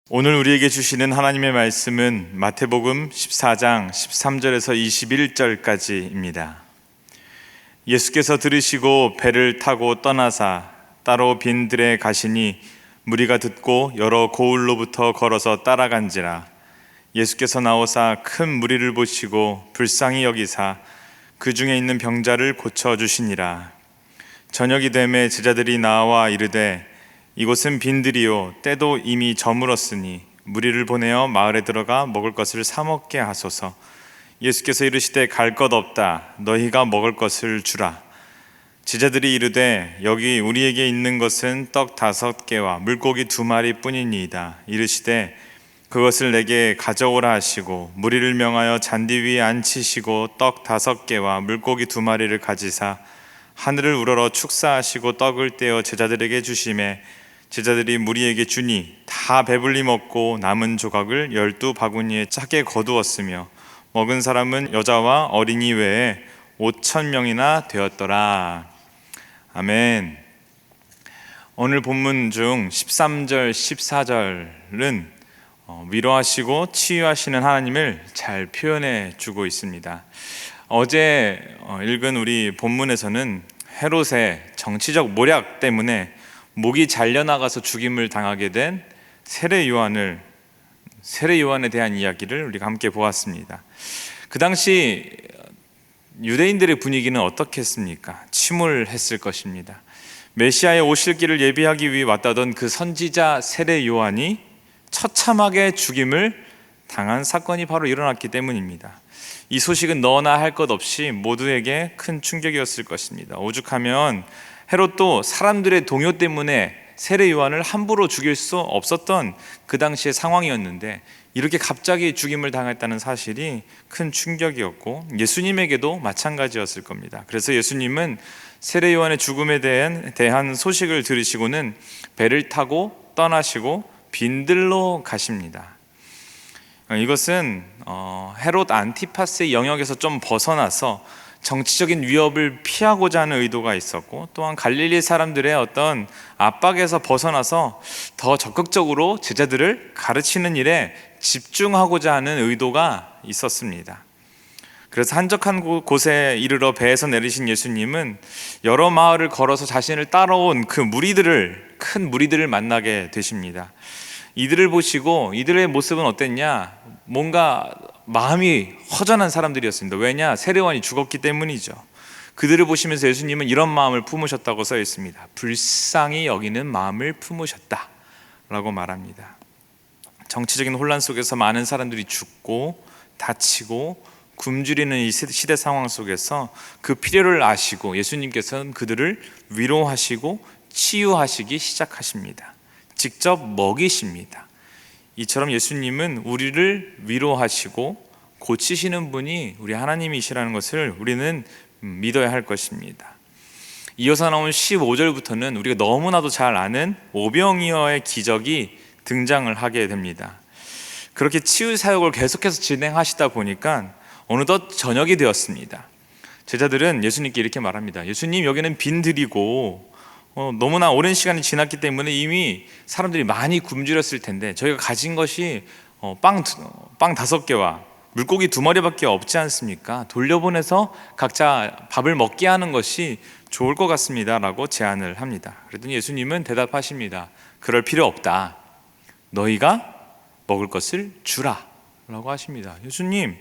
오늘 우리에게 주시는 하나님의 말씀은 마태복음 14장 13절에서 21절까지입니다. 예수께서 들으시고 배를 타고 떠나사 따로 빈 들에 가시니 무리가 듣고 여러 고을로부터 걸어서 따라간지라. 예수께서 나오사 큰 무리를 보시고 불쌍히 여기사 그 중에 있는 병자를 고쳐주시니라. 저녁이 되매 제자들이 나와 이르되 이곳은 빈들이요 때도 이미 저물었으니 무리를 보내어 마을에 들어가 먹을 것을 사 먹게 하소서. 예수께서 이르시되 갈 것 없다. 너희가 먹을 것을 주라. 제자들이 이르되 여기 우리에게 있는 것은 떡 5개와 물고기 2마리 뿐이니이다. 이르시되 그것을 내게 가져오라 하시고 무리를 명하여 잔디 위에 앉히시고 떡 5개와 물고기 2마리를 가지사 하늘을 우러러 축사하시고 떡을 떼어 제자들에게 주시매 제자들이 무리에게 주니 다 배불리 먹고 남은 조각을 12바구니에 차게 거두었으며 먹은 사람은 여자와 어린이 외에 5,000명이나 되었더라. 아멘. 오늘 본문 중 13절, 14절은 위로하시고 치유하시는 하나님을 잘 표현해 주고 있습니다. 어제 읽은 우리 본문에서는 헤롯의 정치적 모략 때문에 목이 잘려나가서 죽임을 당하게 된 세례 요한에 대한 이야기를 우리가 함께 보았습니다. 그 당시 유대인들의 분위기는 어떻겠습니까? 침울했을 것입니다. 메시아의 오실 길을 예비하기 위해 왔다던 그 선지자 세례 요한이 처참하게 죽임을 당한 사건이 바로 일어났기 때문입니다. 이 소식은 너나 할 것 없이 모두에게 큰 충격이었을 것입니다. 오죽하면 헤롯도 사람들의 동요 때문에 세례 요한을 함부로 죽일 수 없었던 그 당시의 상황이었는데 이렇게 갑자기 죽임을 당했다는 사실이 큰 충격이었고 예수님에게도 마찬가지였을 겁니다. 그래서 예수님은 세례 요한의 죽음에 대한 소식을 들으시고는 배를 타고 떠나시고 빈들로 가십니다. 이것은 헤롯 안티파스의 영역에서 좀 벗어나서 정치적인 위협을 피하고자 하는 의도가 있었고, 또한 갈릴리 사람들의 어떤 압박에서 벗어나서 더 적극적으로 제자들을 가르치는 일에 집중하고자 하는 의도가 있었습니다. 그래서 한적한 곳에 이르러 배에서 내리신 예수님은 여러 마을을 걸어서 자신을 따라온 큰 무리들을 만나게 되십니다. 이들을 보시고 이들의 모습은 어땠냐? 뭔가 마음이 허전한 사람들이었습니다. 왜냐? 세례 요한이 죽었기 때문이죠. 그들을 보시면서 예수님은 이런 마음을 품으셨다고 써 있습니다. 불쌍히 여기는 마음을 품으셨다 라고 말합니다. 정치적인 혼란 속에서 많은 사람들이 죽고 다치고 굶주리는 이 시대 상황 속에서 그 필요를 아시고 예수님께서는 그들을 위로하시고 치유하시기 시작하십니다. 직접 먹이십니다. 이처럼 예수님은 우리를 위로하시고 고치시는 분이 우리 하나님이시라는 것을 우리는 믿어야 할 것입니다. 이어서 나온 15절부터는 우리가 너무나도 잘 아는 오병이어의 기적이 등장을 하게 됩니다. 그렇게 치유 사역을 계속해서 진행하시다 보니까 어느덧 저녁이 되었습니다. 제자들은 예수님께 이렇게 말합니다. 예수님, 여기는 빈들이고 너무나 오랜 시간이 지났기 때문에 이미 사람들이 많이 굶주렸을 텐데 저희가 가진 것이 빵 5개와 물고기 2마리밖에 없지 않습니까? 돌려보내서 각자 밥을 먹게 하는 것이 좋을 것 같습니다 라고 제안을 합니다. 그랬더니 예수님은 대답하십니다. 그럴 필요 없다. 너희가 먹을 것을 주라 라고 하십니다. 예수님,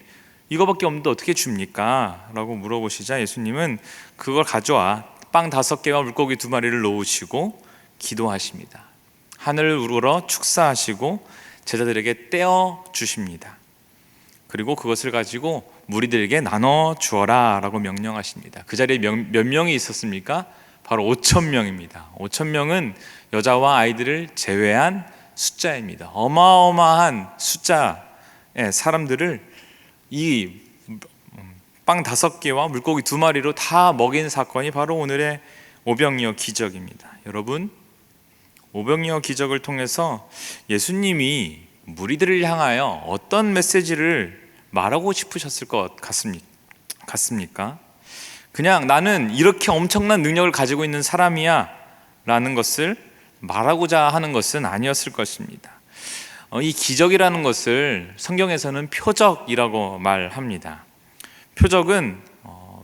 이거밖에 없는데 어떻게 줍니까? 라고 물어보시자 예수님은 그걸 가져와 빵 5개와 물고기 2마리를 놓으시고 기도하십니다. 하늘을 우러러 축사하시고 제자들에게 떼어 주십니다. 그리고 그것을 가지고 무리들에게 나눠 주어라 라고 명령하십니다. 그 자리에 몇 명이 있었습니까? 바로 5,000명입니다. 5,000명은 여자와 아이들을 제외한 숫자입니다. 어마어마한 숫자의 사람들을 이 빵 5개와 물고기 2마리로 다 먹인 사건이 바로 오늘의 오병이어 기적입니다. 여러분, 오병이어 기적을 통해서 예수님이 무리들을 향하여 어떤 메시지를 말하고 싶으셨을 것 같습니까? 그냥 나는 이렇게 엄청난 능력을 가지고 있는 사람이야 라는 것을 말하고자 하는 것은 아니었을 것입니다. 이 기적이라는 것을 성경에서는 표적이라고 말합니다. 표적은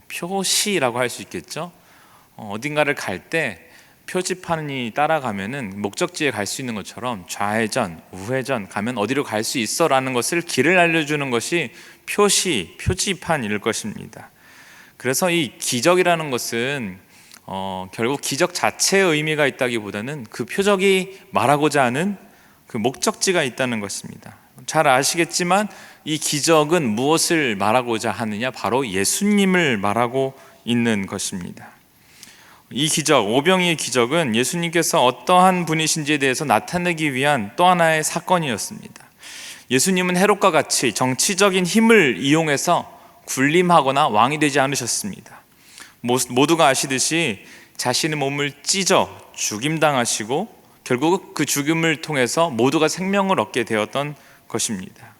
표시라고 할 수 있겠죠. 어딘가를 갈 때 표지판이 따라가면은 목적지에 갈 수 있는 것처럼 좌회전, 우회전 가면 어디로 갈 수 있어라는 것을 길을 알려주는 것이 표시, 표지판일 것입니다. 그래서 이 기적이라는 것은 결국 기적 자체의 의미가 있다기보다는 그 표적이 말하고자 하는 그 목적지가 있다는 것입니다. 잘 아시겠지만 이 기적은 무엇을 말하고자 하느냐? 바로 예수님을 말하고 있는 것입니다. 이 기적, 오병이의 기적은 예수님께서 어떠한 분이신지에 대해서 나타내기 위한 또 하나의 사건이었습니다. 예수님은 헤롯과 같이 정치적인 힘을 이용해서 군림하거나 왕이 되지 않으셨습니다. 모두가 아시듯이 자신의 몸을 찢어 죽임당하시고 결국 그 죽음을 통해서 모두가 생명을 얻게 되었던 것입니다.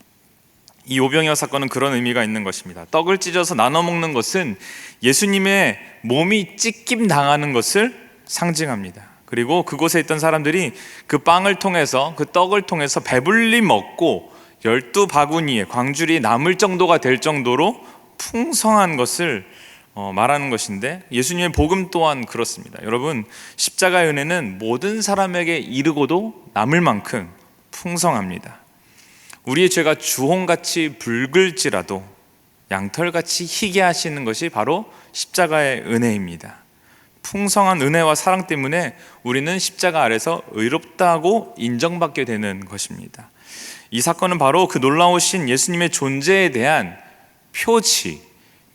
이 오병이어 사건은 그런 의미가 있는 것입니다. 떡을 찢어서 나눠 먹는 것은 예수님의 몸이 찢김 당하는 것을 상징합니다. 그리고 그곳에 있던 사람들이 그 빵을 통해서, 그 떡을 통해서 배불리 먹고 12바구니의 광주리 남을 정도가 될 정도로 풍성한 것을 말하는 것인데, 예수님의 복음 또한 그렇습니다. 여러분, 십자가의 은혜는 모든 사람에게 이르고도 남을 만큼 풍성합니다. 우리의 죄가 주홍같이 붉을지라도 양털같이 희게 하시는 것이 바로 십자가의 은혜입니다. 풍성한 은혜와 사랑 때문에 우리는 십자가 아래서 의롭다고 인정받게 되는 것입니다. 이 사건은 바로 그 놀라우신 예수님의 존재에 대한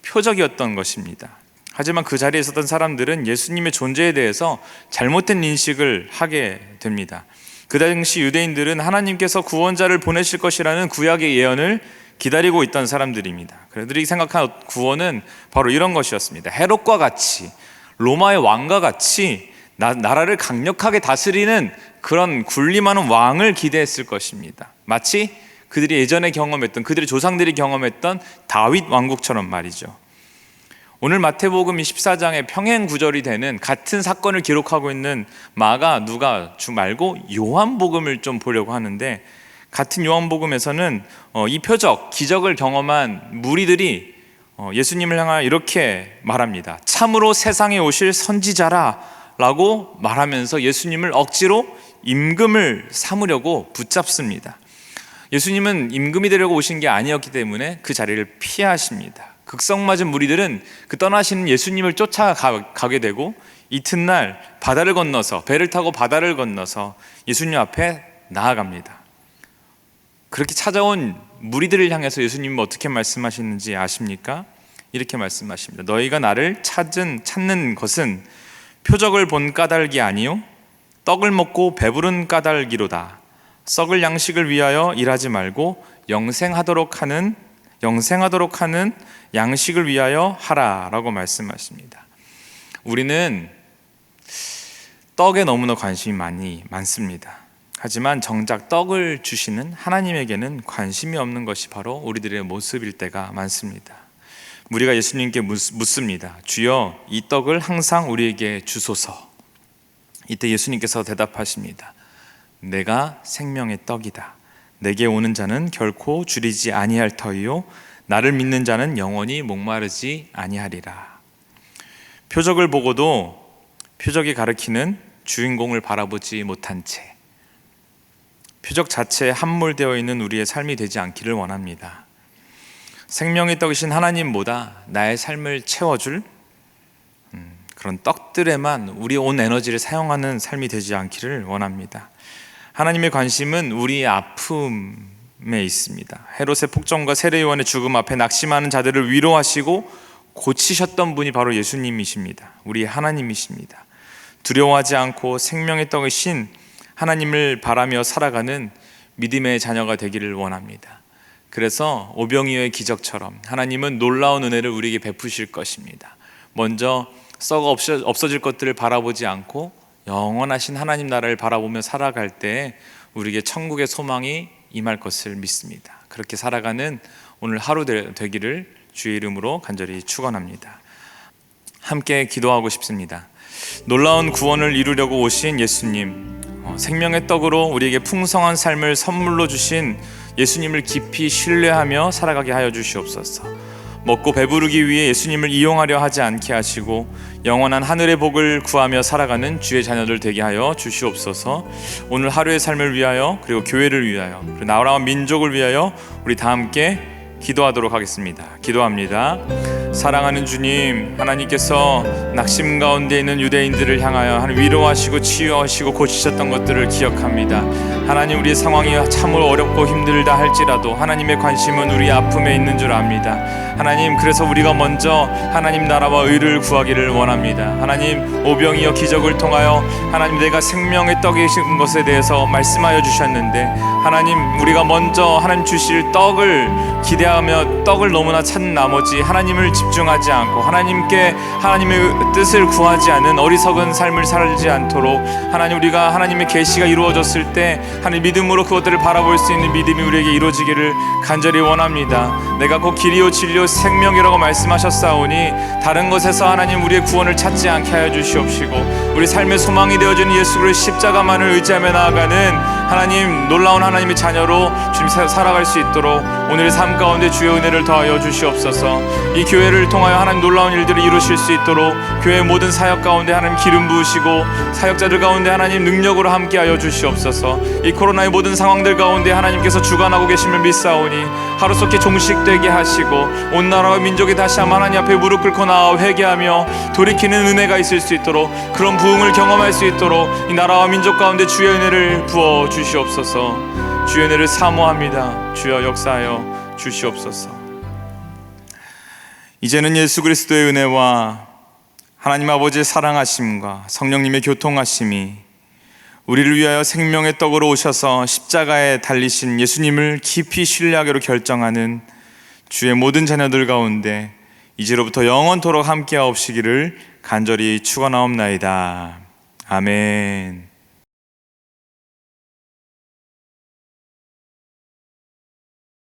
표적이었던 것입니다. 하지만 그 자리에 있었던 사람들은 예수님의 존재에 대해서 잘못된 인식을 하게 됩니다. 그 당시 유대인들은 하나님께서 구원자를 보내실 것이라는 구약의 예언을 기다리고 있던 사람들입니다. 그들이 생각한 구원은 바로 이런 것이었습니다. 헤롯과 같이, 로마의 왕과 같이 나라를 강력하게 다스리는 그런 군림하는 왕을 기대했을 것입니다. 마치 그들이 예전에 경험했던, 그들의 조상들이 경험했던 다윗 왕국처럼 말이죠. 오늘 마태복음 14장의 평행 구절이 되는 같은 사건을 기록하고 있는 마가, 누가 주 말고 요한복음을 좀 보려고 하는데, 같은 요한복음에서는 이 표적, 기적을 경험한 무리들이 예수님을 향하여 이렇게 말합니다. 참으로 세상에 오실 선지자라 라고 말하면서 예수님을 억지로 임금을 삼으려고 붙잡습니다. 예수님은 임금이 되려고 오신 게 아니었기 때문에 그 자리를 피하십니다. 극성맞은 무리들은 그 떠나시는 예수님을 쫓아가게 되고, 이튿날 바다를 건너서, 배를 타고 바다를 건너서 예수님 앞에 나아갑니다. 그렇게 찾아온 무리들을 향해서 예수님은 어떻게 말씀하시는지 아십니까? 이렇게 말씀하십니다. 너희가 나를 찾는 것은 표적을 본 까닭이 아니요 떡을 먹고 배부른 까닭이로다. 썩을 양식을 위하여 일하지 말고 영생하도록 하는 양식을 위하여 하라라고 말씀하십니다. 우리는 떡에 너무나 관심이 많습니다. 하지만 정작 떡을 주시는 하나님에게는 관심이 없는 것이 바로 우리들의 모습일 때가 많습니다. 우리가 예수님께 묻습니다. 주여, 이 떡을 항상 우리에게 주소서. 이때 예수님께서 대답하십니다. 내가 생명의 떡이다. 내게 오는 자는 결코 줄이지 아니할 터이요 나를 믿는 자는 영원히 목마르지 아니하리라. 표적을 보고도 표적이 가리키는 주인공을 바라보지 못한 채 표적 자체에 함몰되어 있는 우리의 삶이 되지 않기를 원합니다. 생명의 떡이신 하나님보다 나의 삶을 채워줄 그런 떡들에만 우리의 온 에너지를 사용하는 삶이 되지 않기를 원합니다. 하나님의 관심은 우리의 아픔에 있습니다. 헤롯의 폭정과 세례 요한의 죽음 앞에 낙심하는 자들을 위로하시고 고치셨던 분이 바로 예수님이십니다. 우리 하나님이십니다. 두려워하지 않고 생명의 떡이신 하나님을 바라며 살아가는 믿음의 자녀가 되기를 원합니다. 그래서 오병이어의 기적처럼 하나님은 놀라운 은혜를 우리에게 베푸실 것입니다. 먼저 썩어 없어질 것들을 바라보지 않고 영원하신 하나님 나라를 바라보며 살아갈 때 우리에게 천국의 소망이 임할 것을 믿습니다. 그렇게 살아가는 오늘 하루 되기를 주의 이름으로 간절히 축원합니다. 함께 기도하고 싶습니다. 놀라운 구원을 이루려고 오신 예수님, 생명의 떡으로 우리에게 풍성한 삶을 선물로 주신 예수님을 깊이 신뢰하며 살아가게 하여 주시옵소서. 먹고 배부르기 위해 예수님을 이용하려 하지 않게 하시고 영원한 하늘의 복을 구하며 살아가는 주의 자녀들 되게 하여 주시옵소서. 오늘 하루의 삶을 위하여, 그리고 교회를 위하여, 그리고 나라와 민족을 위하여 우리 다 함께 기도하도록 하겠습니다. 기도합니다. 사랑하는 주님, 하나님께서 낙심 가운데 있는 유대인들을 향하여 위로하시고 치유하시고 고치셨던 것들을 기억합니다. 하나님, 우리의 상황이 참으로 어렵고 힘들다 할지라도 하나님의 관심은 우리 아픔에 있는 줄 압니다. 하나님, 그래서 우리가 먼저 하나님 나라와 의를 구하기를 원합니다. 하나님, 오병이어 기적을 통하여 하나님 내가 생명의 떡이신 것에 대해서 말씀하여 주셨는데, 하나님, 우리가 먼저 하나님 주실 떡을 기대하며 떡을 너무나 찾는 나머지 하나님을 집중하지 않고 하나님께 하나님의 뜻을 구하지 않은 어리석은 삶을 살지 않도록, 하나님, 우리가 하나님의 계시가 이루어졌을 때 하나님 믿음으로 그것들을 바라볼 수 있는 믿음이 우리에게 이루어지기를 간절히 원합니다. 내가 곧 길이요 진리요 생명이라고 말씀하셨사오니 다른 것에서 하나님 우리의 구원을 찾지 않게 하여 주시옵시고, 우리 삶의 소망이 되어주는 예수 그리스도의 십자가만을 의지하며 나아가는 하나님, 놀라운 하나님의 자녀로 주님 살아갈 수 있도록 오늘의 삶 가운데 주의 은혜를 더하여 주시옵소서. 이 교회를 통하여 하나님 놀라운 일들을 이루실 수 있도록 교회의 모든 사역 가운데 하나님 기름 부으시고, 사역자들 가운데 하나님 능력으로 함께하여 주시옵소서. 이 코로나의 모든 상황들 가운데 하나님께서 주관하고 계심을 믿사오니 하루속히 종식되게 하시고 온 나라와 민족이 다시 한번 하나님 앞에 무릎 꿇고 나아 회개하며 돌이키는 은혜가 있을 수 있도록, 그런 부흥을 경험할 수 있도록 이 나라와 민족 가운데 주의 은혜를 부어 주시옵소서. 주의 은혜를 사모합니다. 주여 역사하여 주시옵소서. 이제는 예수 그리스도의 은혜와 하나님 아버지의 사랑하심과 성령님의 교통하심이 우리를 위하여 생명의 떡으로 오셔서 십자가에 달리신 예수님을 깊이 신뢰하기로 결정하는 주의 모든 자녀들 가운데 이제로부터 영원토록 함께하옵시기를 간절히 축원하옵나이다. 아멘.